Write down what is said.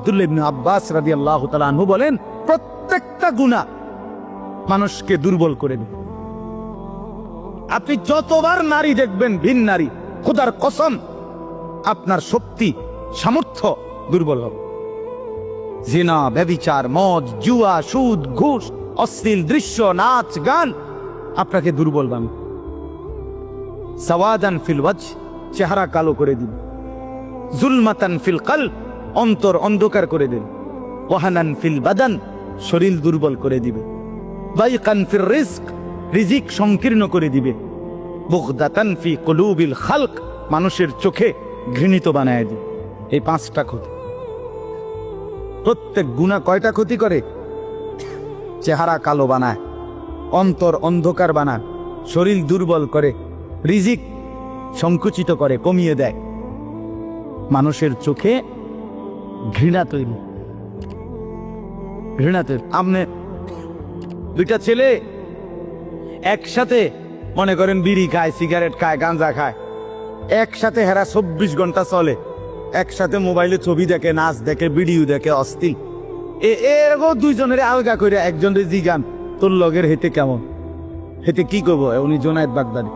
আব্দুল্লাহ ইবনে আব্বাস রাদিয়াল্লাহু তাআলা আনহু বলেন, প্রত্যেকটা গুনাহ মানুষকে দুর্বল করে দেবে। আপনি যতবার নারী দেখবেন, ভিন নারী, খোদার কসম আপনার শক্তি সামর্থ্য দুর্বল হবে। জিনা, ব্যভিচার, মদ, জুয়া, সুদ, ঘুষ, অশ্লীল দৃশ্য, নাচ, গান আপনাকে দুর্বল বানাবে। সাওয়াদান ফিল ওয়াজহ, চেহারা কালো করে দিবে। জুলমাতান ফিল কলব, অন্তর অন্ধকার করে দেবে। ওয়াহানান ফিল বাদান, শরীর দুর্বল করে দিবে। দাইকান ফির রিজক, রিজিক সংকীর্ণ করে দিবে। বুগদাতান ফি কুলুবিল খালক, মানুষের চোখে ঘৃণিত বানায় দিবে। এই পাঁচটা ক্ষতি। প্রত্যেক গুনাহ কয়টা ক্ষতি করে? চেহারা কালো বানায়, অন্তর অন্ধকার বানায়, শরীর দুর্বল করে, রিজিক সংকুচিত করে, কমিয়ে দেয়, মানুষের চোখে ঘৃণা তৈরি। আপনি দুইটা ছেলে একসাথে মনে করেন বিড়ি খায়, সিগারেট খায়, গাঁজা খায়, একসাথে হেরা 24 ঘন্টা চলে, একসাথে মোবাইলে ছবি দেখে, নাচ দেখে, ভিডিও দেখে, অস্থির। এরকম দুইজনের আলগা করে একজনের জিগান, তোর লগের হেতে কেমন, হেতে কি করবো? উনি জোনায়েদ বাগদাদি।